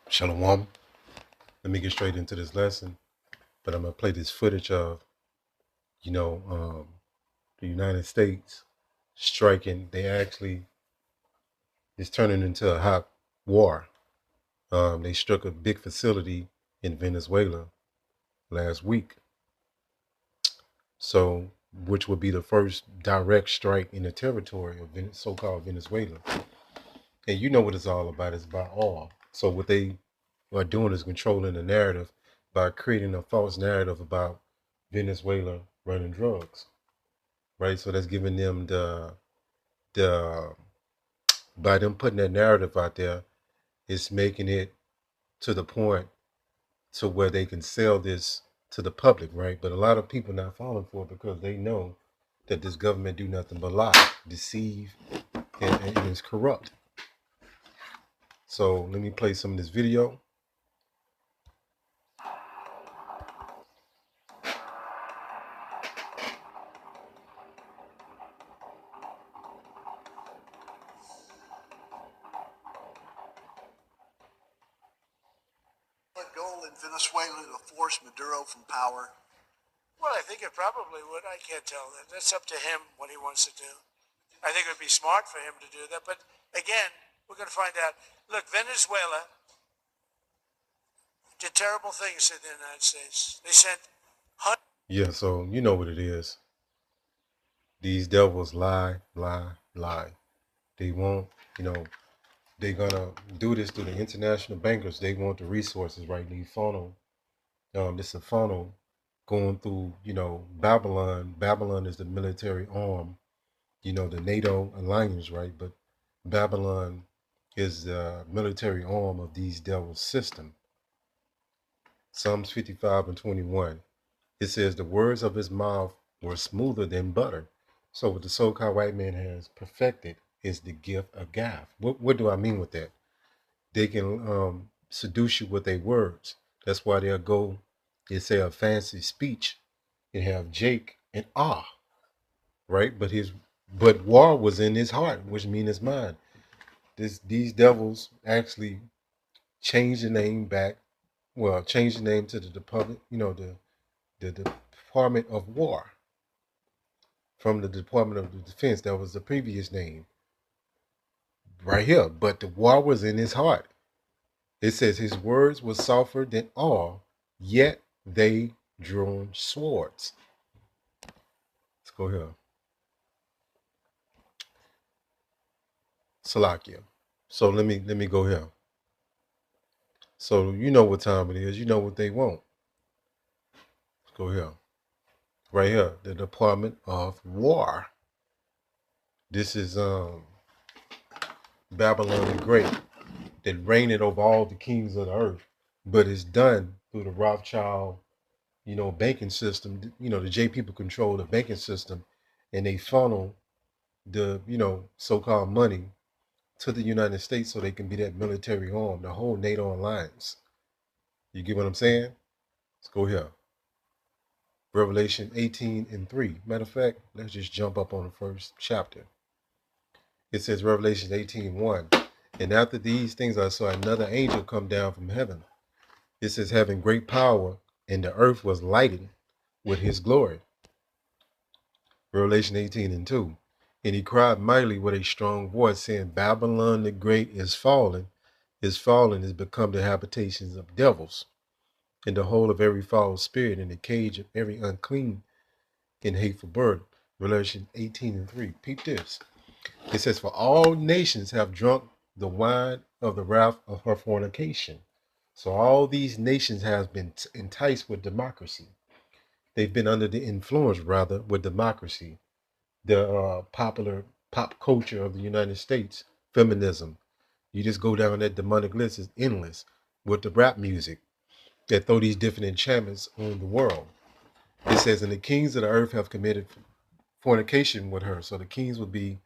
Shalom. Let me get straight into this lesson, but I'm gonna play this footage of, you know, the United States striking. They actually it's turning into a hot war. They struck a big facility in Venezuela last week, so which would be the first direct strike in the territory of so-called Venezuela. And you know what it's all about. It's about oil. So what they are doing is controlling the narrative by creating a false narrative about Venezuela running drugs, right? So that's giving them the by them putting that narrative out there, it's making it to the point to where they can sell this to the public, right? But a lot of people not falling for it because they know that this government do nothing but lie, deceive, and is corrupt. So let me play some of this video. Goal in Venezuela to force Maduro from power? Well, I think it probably would. I can't tell. That's up to him what he wants to do. I think it would be smart for him to do that. But again, we're going to find out. Look, Venezuela did terrible things to the United States. They sent Yeah, so you know what it is. These devils lie, lie, lie. They won't, you know, they're gonna do this to the international bankers. They want the resources, right? They funnel. This is a funnel going through, Babylon. Babylon is the military arm, the NATO alliance, right? But Babylon is the military arm of these devils' system. Psalms 55 and 21. It says the words of his mouth were smoother than butter. So what the so-called white man has perfected is the gift of gab. What do I mean with that? They can seduce you with their words. That's why they'll go and say a fancy speech and have Jake and right? But war was in his heart, which means his mind. These devils actually changed the name back. Well, changed the name to the Department, the Department of War from the Department of the Defense. That was the previous name right here. But the war was in his heart. It says his words were softer than all, yet they drew swords. Let's go here. Salakia. So let me go here. So you know what time it is. You know what they want. Let's go here. Right here. The Department of War. This is Babylon the Great that reigned over all the kings of the earth. But it's done through the Rothschild, banking system. The J people control the banking system and they funnel the, so-called money to the United States so they can be that military arm, the whole NATO alliance. You get what I'm saying? Let's go here. Revelation 18 and 3. Matter of fact, let's just jump up on the first chapter. It says Revelation 18:1. And after these things I saw another angel come down from heaven. It says having great power, and the earth was lighted with his glory. Revelation 18 and 2. And he cried mightily with a strong voice, saying, Babylon the great is fallen, is become the habitations of devils, and the whole of every foul spirit, and the cage of every unclean and hateful bird. Revelation 18 and 3. Peep this. It says, for all nations have drunk the wine of the wrath of her fornication. So all these nations have been enticed with democracy. They've been under the influence, rather, with democracy. The popular pop culture of the United States, feminism. You just go down that demonic list is endless with the rap music that throw these different enchantments on the world. It says, and the kings of the earth have committed fornication with her. So the kings would be,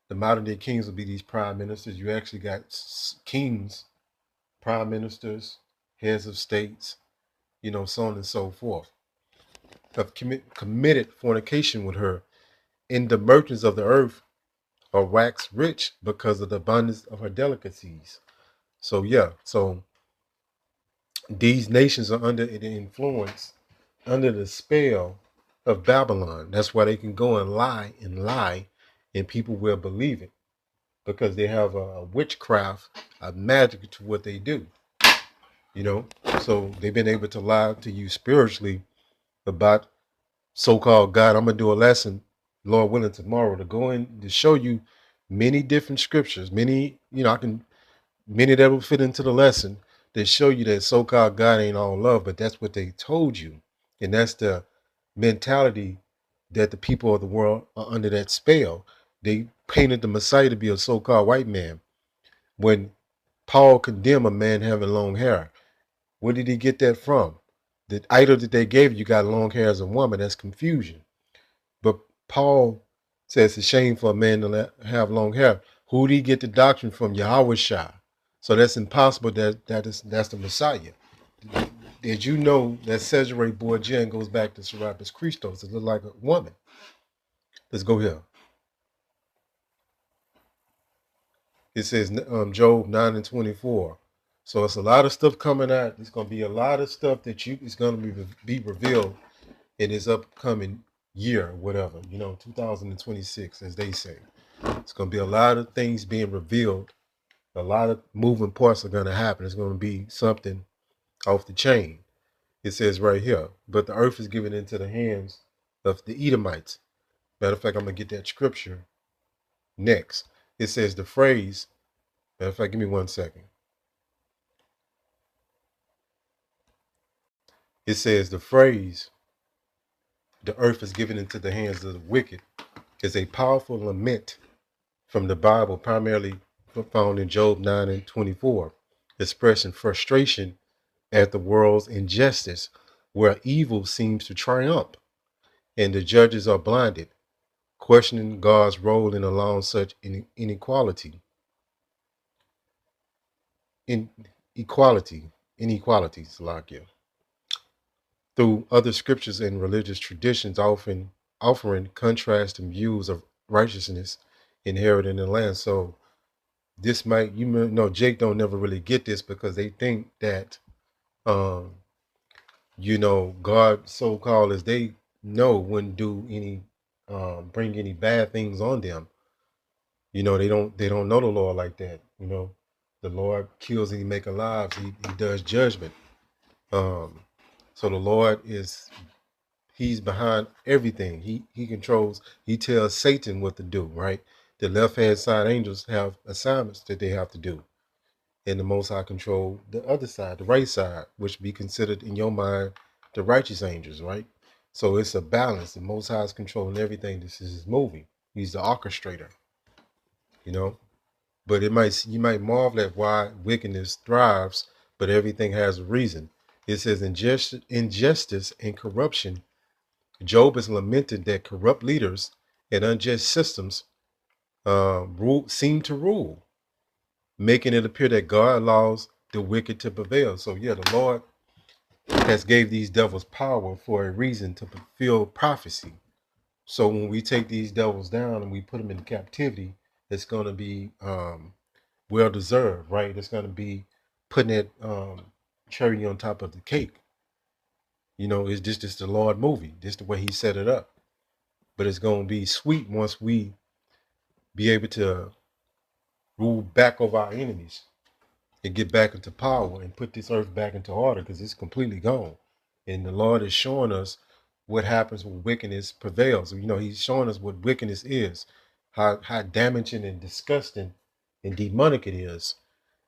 the modern day kings would be these prime ministers. You actually got kings, prime ministers, heads of states, so on and so forth, have committed fornication with her. And the merchants of the earth are waxed rich because of the abundance of her delicacies. So yeah, so These nations are under the influence, under the spell of Babylon. That's why they can go and lie, and people will believe it because they have a witchcraft, a magic to what they do. You know, so they've been able to lie to you spiritually about so-called God. I'm gonna do a lesson, Lord willing, tomorrow to go in to show you many different scriptures, many, I can many that will fit into the lesson that show you that so-called God ain't all love, but that's what they told you. And that's the mentality that the people of the world are under that spell. They painted the Messiah to be a so-called white man. When Paul condemned a man having long hair, where did he get that from? The idol that they gave you got long hair as a woman. That's confusion. But Paul says it's a shame for a man to have long hair. Who did he get the doctrine from? Yahweh Shah. So that's impossible. That's the Messiah. Did you know that Cesare Borgia goes back to Serapis Christos? It looked like a woman. Let's go here. It says Job 9:24. So it's a lot of stuff coming out. There's going to be a lot of stuff that is going to be revealed in this upcoming year, whatever, 2026, as they say. It's going to be a lot of things being revealed. A lot of moving parts are going to happen. It's going to be something off the chain. It says right here, but the earth is given into the hands of the Edomites. Matter of fact, I'm going to get that scripture next. It says the phrase, matter of fact, give me 1 second. It says the phrase, the earth is given into the hands of the wicked, is a powerful lament from the Bible, primarily found in Job 9:24, expressing frustration at the world's injustice, where evil seems to triumph and the judges are blinded, questioning God's role in allowing such inequality. Inequalities, Lakia, through other scriptures and religious traditions, often offering contrasting views of righteousness inherited in the land. So this might, Jake don't never really get this because they think that, God so-called as they know wouldn't do any, bring any bad things on them. They don't know the Lord like that. The Lord kills and he make alive. He does judgment. So the Lord he's behind everything. He controls, he tells Satan what to do, right? The left-hand side angels have assignments that they have to do. And the Most High control the other side, the right side, which be considered in your mind the righteous angels, right? So it's a balance. The Most High is controlling everything. This is his movie. He's the orchestrator, you know. But you might marvel at why wickedness thrives, but everything has a reason. It says injustice and corruption. Job is lamented that corrupt leaders and unjust systems seem to rule, making it appear that God allows the wicked to prevail. So yeah, the Lord has gave these devils power for a reason to fulfill prophecy. So when we take these devils down and we put them in captivity, it's going to be well deserved, right? It's going to be putting that cherry on top of the cake. It's just the Lord movie. Just the way he set it up. But it's going to be sweet once we be able to rule back over our enemies and get back into power and put this earth back into order because it's completely gone. And the Lord is showing us what happens when wickedness prevails. He's showing us what wickedness is, how damaging and disgusting and demonic it is.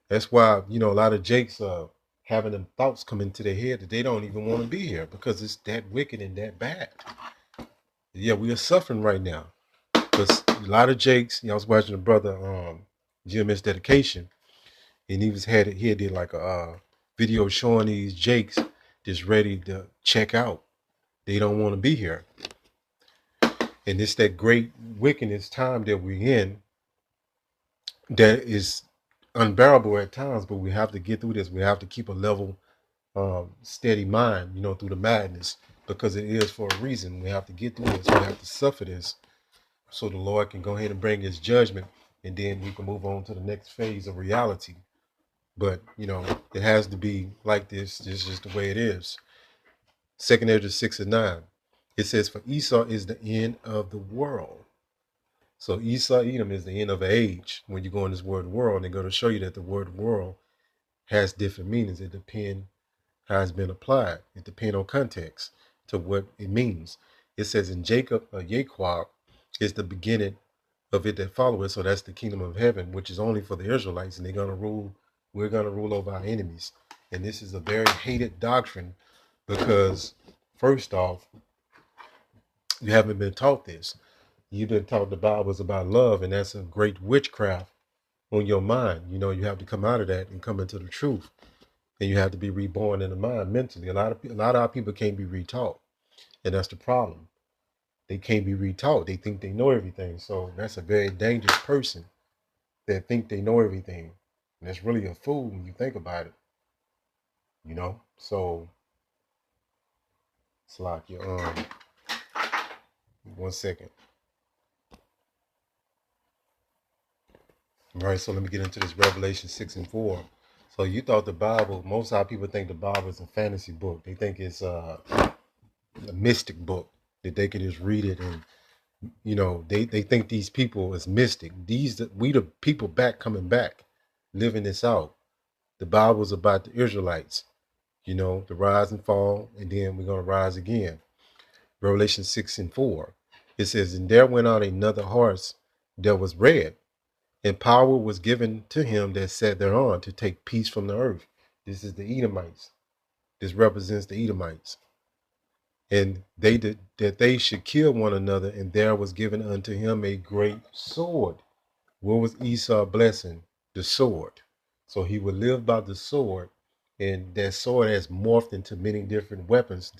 That's why, a lot of Jakes having them thoughts come into their head that they don't even want to be here because it's that wicked and that bad. Yeah, we are suffering right now. Because a lot of Jakes, I was watching a brother, GMS Dedication, and he did like a video showing these Jakes just ready to check out. They don't want to be here. And it's that great wickedness time that we're in that is unbearable at times, but we have to get through this. We have to keep a level, steady mind, through the madness, because it is for a reason. We have to get through this. We have to suffer this so the Lord can go ahead and bring his judgment, and then we can move on to the next phase of reality. But it has to be like this. This is just the way it is. Second Ezra 6:9. It says, "For Esau is the end of the world." So Esau, Edom is the end of age. When you go in this word world, they're going to show you that the word world has different meanings. It depends how it's been applied. It depends on context to what it means. It says in Jacob, Yaqub is the beginning of it that follow it. So that's the kingdom of heaven, which is only for the Israelites, and they're going to rule. We're going to rule over our enemies. And this is a very hated doctrine because, first off, you haven't been taught this. You've been taught the Bible is about love, and that's a great witchcraft on your mind. You have to come out of that and come into the truth, and you have to be reborn in the mind mentally. A lot of our people can't be retaught, and that's the problem. They can't be retaught. They think they know everything, so that's a very dangerous person that think they know everything, and that's really a fool when you think about it. So it's like you 1 second. All right, so let me get into this Revelation 6:4. So you thought the Bible, most of our people think the Bible is a fantasy book. They think it's a mystic book that they can just read it and, they think these people is mystic. We the people coming back, living this out. The Bible is about the Israelites, the rise and fall, and then we're going to rise again. Revelation 6:4. It says, "And there went out another horse that was red, and power was given to him that sat thereon to take peace from the earth." This is the Edomites. This represents the Edomites. "And they did that they should kill one another, and there was given unto him a great sword." What was Esau's blessing? The sword. So he would live by the sword, and that sword has morphed into many different weapons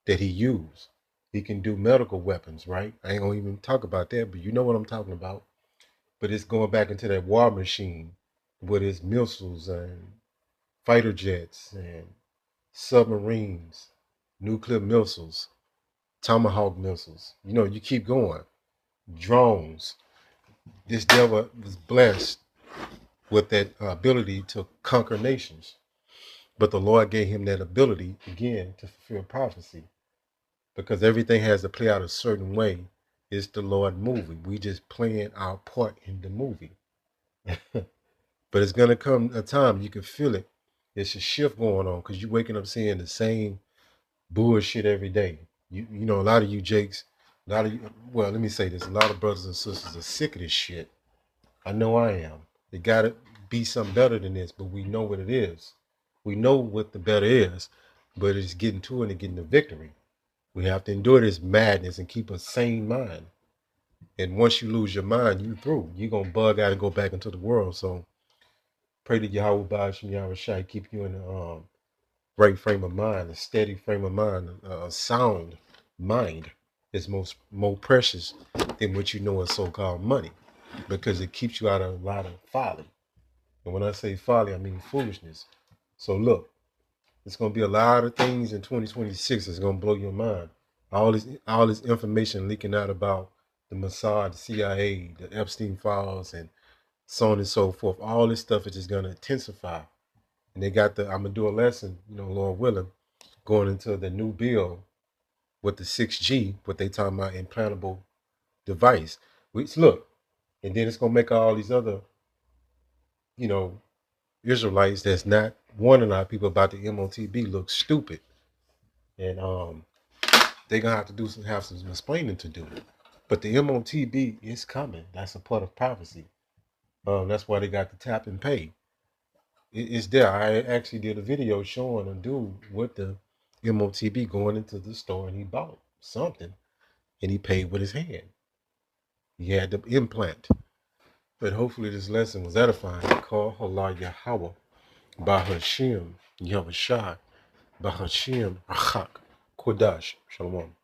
that he used. He can do medical weapons, right? I ain't gonna even talk about that, but you know what I'm talking about. But it's going back into that war machine with his missiles and fighter jets and submarines, nuclear missiles, tomahawk missiles. You keep going. Drones. This devil was blessed with that ability to conquer nations. But the Lord gave him that ability, again, to fulfill prophecy. Because everything has to play out a certain way. It's the Lord movie. We just playing our part in the movie. But it's going to come a time you can feel it. It's a shift going on because you're waking up seeing the same bullshit every day. A lot of you Jakes, well, let me say this. A lot of brothers and sisters are sick of this shit. I know I am. It got to be something better than this, but we know what it is. We know what the better is, but it's getting to it and getting the victory. We have to endure this madness and keep a sane mind. And once you lose your mind, you through. You're going to bug out and go back into the world. So pray to Yahweh Bashim Yahweh Shai keep you in a right frame of mind, a steady frame of mind, a sound mind is more precious than what you know is so-called money, because it keeps you out of a lot of folly. And when I say folly, I mean foolishness. So look, it's going to be a lot of things in 2026 that's going to blow your mind. All this information leaking out about the Mossad, the CIA, the Epstein files, and so on and so forth. All this stuff is just going to intensify. And they got I'm going to do a lesson, Lord willing, going into the new bill with the 6G, what they talking about implantable device. Which, look, and then it's going to make all these other, Israelites that's not warning our people about the MOTB look stupid. And they're going to have to have some explaining to do. But the MOTB is coming. That's a part of prophecy. That's why they got the tap and pay. It's there. I actually did a video showing a dude with the MOTB going into the store, and he bought something and he paid with his hand. He had the implant. But hopefully this lesson was edifying. Call Allah Yahweh Bahashim Yahweh Shai Bahashim Achak Kodash Shalom.